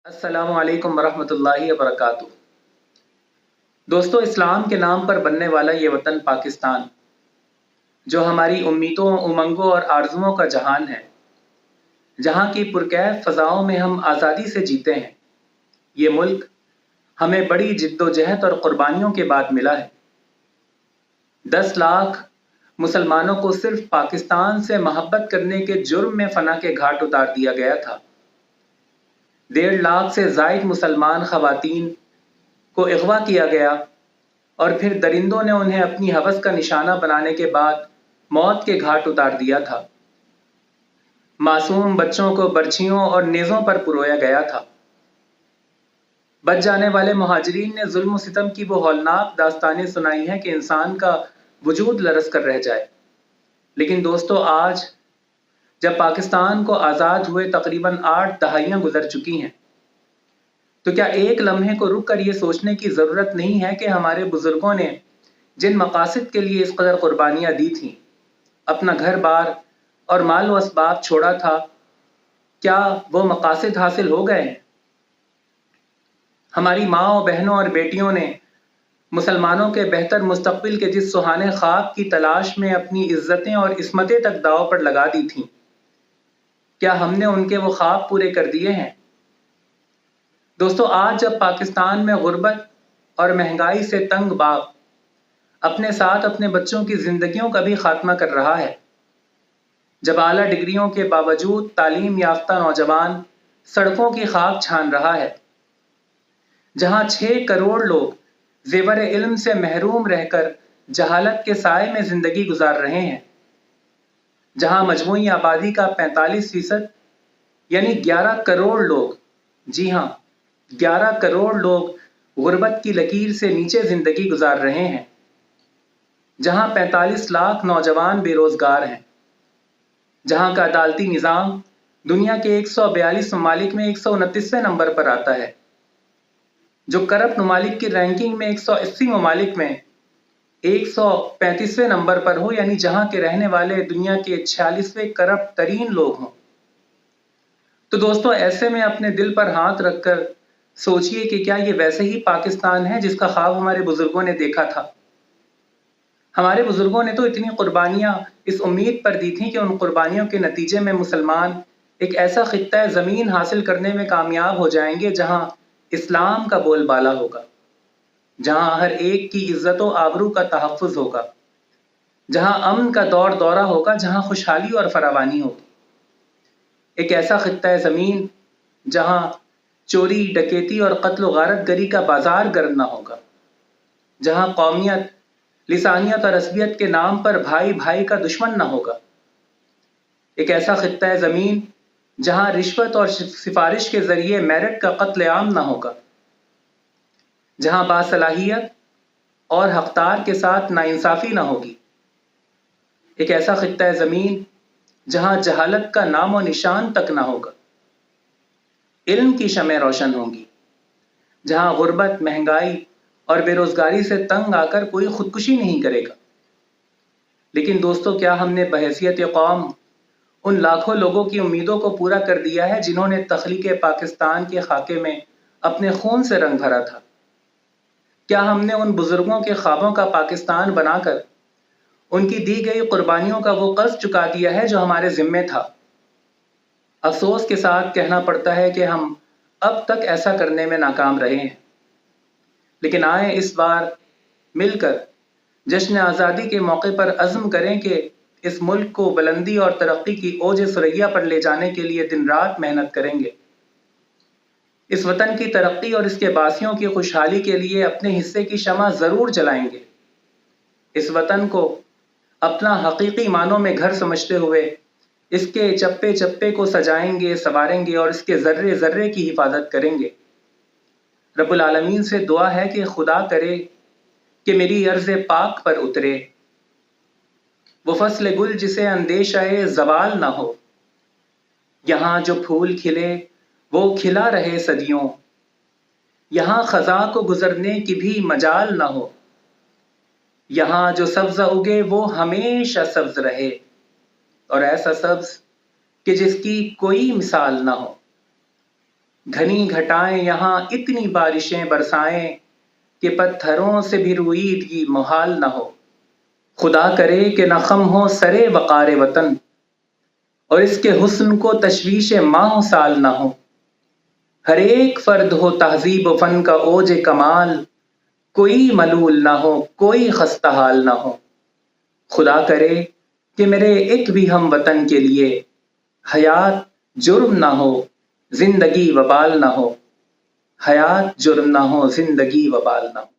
अस्सलामु अलैकुम वरहमतुल्लाहि वबरकातुहू। दोस्तों, इस्लाम के नाम पर बनने वाला ये वतन पाकिस्तान, जो हमारी उम्मीदों, उमंगों और आरजुओं का जहान है, जहाँ की पुरकैफ फ़ज़ाओं में हम आज़ादी से जीते हैं, ये मुल्क हमें बड़ी जिद्दोजहद और क़ुरबानियों के बाद मिला है। 10 लाख मुसलमानों को सिर्फ पाकिस्तान से मोहब्बत करने के जुर्म में फ़ना के घाट उतार दिया गया था। 1.5 लाख से ज़ायद मुसलमान ख़वातीन को अगवा किया गया और फिर दरिंदों ने उन्हें अपनी हवस का निशाना बनाने के बाद मौत के घाट उतार दिया था। मासूम बच्चों को बर्छियों और नेज़ों पर पुरोया गया था। बच जाने वाले मुहाजिरीन ने जुल्म सितम की वो हौलनाक दास्तानें सुनाई हैं कि इंसान का वजूद लरस कर रह जाए। लेकिन दोस्तों, आज जब पाकिस्तान को आज़ाद हुए तकरीबन 8 दहाइयाँ गुजर चुकी हैं, तो क्या एक लम्हे को रुक कर ये सोचने की ज़रूरत नहीं है कि हमारे बुज़ुर्गों ने जिन मकासद के लिए इस कदर कुर्बानियाँ दी थीं, अपना घर बार और माल व असबाब छोड़ा था, क्या वो मकासद हासिल हो गए हैं? हमारी माँओं, बहनों और बेटियों ने मुसलमानों के बेहतर मुस्तकबिल के जिस सुहाने ख्वाब की तलाश में अपनी इज्जतें और इस्मतें तक दांव पर लगा दी थीं, क्या हमने उनके वो ख्वाब पूरे कर दिए हैं? दोस्तों, आज जब पाकिस्तान में गुर्बत और महंगाई से तंग बाप अपने साथ अपने बच्चों की जिंदगियों का भी खात्मा कर रहा है, जब आला डिग्रियों के बावजूद तालीम याफ्ता नौजवान सड़कों की खाक छान रहा है, जहां 6 करोड़ लोग ज़ेवर इल्म से महरूम रहकर जहालत के साए में जिंदगी गुजार रहे हैं, जहां मजमूई आबादी का 45% यानी 11 करोड़ लोग, जी हाँ, 11 करोड़ लोग गुर्बत की लकीर से नीचे जिंदगी गुजार रहे हैं, जहां 45 लाख नौजवान बेरोजगार हैं, जहां का अदालती निज़ाम दुनिया के 142 ममालिक में 129वें नंबर पर आता है, जो करप्ट ममालिक की रैंकिंग में 180 ममालिक में 135वें नंबर पर हो, यानी जहां के रहने वाले दुनिया के 46वें करप्ट तरीन लोग हों। तो दोस्तों, ऐसे में अपने दिल पर हाथ रखकर सोचिए कि क्या ये वैसे ही पाकिस्तान है जिसका ख्वाब हमारे बुजुर्गों ने देखा था? हमारे बुजुर्गों ने तो इतनी कुर्बानियां इस उम्मीद पर दी थी कि उन कुर्बानियों के नतीजे में मुसलमान एक ऐसा खित्ता ज़मीन हासिल करने में कामयाब हो जाएंगे जहां इस्लाम का बोलबाला होगा, जहां हर एक की इज्जत व आबरू का तहफ़्फ़ुज़ होगा, जहां अमन का दौर दौरा होगा, जहां खुशहाली और फरावानी होगी। एक ऐसा खित्ता ज़मीन जहां चोरी, डकैती और कत्ल व गारत गरी का बाजार गर्म ना होगा, जहां कौमियत, लिसानियत और असबियत के नाम पर भाई भाई का दुश्मन ना होगा। एक ऐसा खित्ता ज़मीन जहां रिश्वत और सिफारिश के जरिए मेरिट का कत्लेआम ना होगा, जहां बासलाहियत और हकदार के साथ नाइंसाफ़ी ना होगी। एक ऐसा खित्ता ज़मीन जहां जहालत का नाम और निशान तक ना होगा, इल्म की शमें रोशन होंगी, जहां गुर्बत, महंगाई और बेरोजगारी से तंग आकर कोई खुदकुशी नहीं करेगा। लेकिन दोस्तों, क्या हमने बहैसियत कौम उन लाखों लोगों की उम्मीदों को पूरा कर दिया है जिन्होंने तख्लीक पाकिस्तान के खाके में अपने खून से रंग भरा था? क्या हमने उन बुजुर्गों के ख्वाबों का पाकिस्तान बनाकर उनकी दी गई कुर्बानियों का वो कर्ज चुका दिया है जो हमारे जिम्मे था? अफसोस के साथ कहना पड़ता है कि हम अब तक ऐसा करने में नाकाम रहे हैं। लेकिन आए इस बार मिलकर जश्न आज़ादी के मौके पर अज़्म करें कि इस मुल्क को बुलंदी और तरक्की की ओज सुरैया पर ले जाने के लिए दिन रात मेहनत करेंगे। इस वतन की तरक्की और इसके बासियों की खुशहाली के लिए अपने हिस्से की शमा ज़रूर जलाएंगे। इस वतन को अपना हकीकी मानों में घर समझते हुए इसके चप्पे चप्पे को सजाएंगे, संवारेंगे और इसके ज़र्रे ज़र्रे की हिफाजत करेंगे। रब्बुल आलमीन से दुआ है कि खुदा करे कि मेरी अर्ज़ पाक पर उतरे वो फस्ल गुल जिसे अंदेशाए ज़वाल ना हो। यहाँ जो फूल खिले वो खिला रहे सदियों, यहाँ ख़ज़ा को गुज़रने की भी मजाल ना हो। यहाँ जो सब्ज़ उगे वो हमेशा सब्ज़ रहे, और ऐसा सब्ज़ कि जिसकी कोई मिसाल ना हो। گھنی گھٹائیں یہاں اتنی بارشیں برسائیں کہ پتھروں سے بھی رویدگی محال نہ ہو۔ خدا کرے کہ نہ خم ہو سرے وقار وطن، اور اس کے حسن کو تشویش ماہ و سال نہ ہو۔ ہر ایک فرد ہو تہذیب و فن کا اوج کمال، کوئی ملول نہ ہو، کوئی خستہ حال نہ ہو۔ خدا کرے کہ میرے ایک بھی ہم وطن کے لیے حیات جرم نہ ہو، زندگی وبال نہ ہو۔ حیات جرم نہ ہو، زندگی وبال نہ ہو۔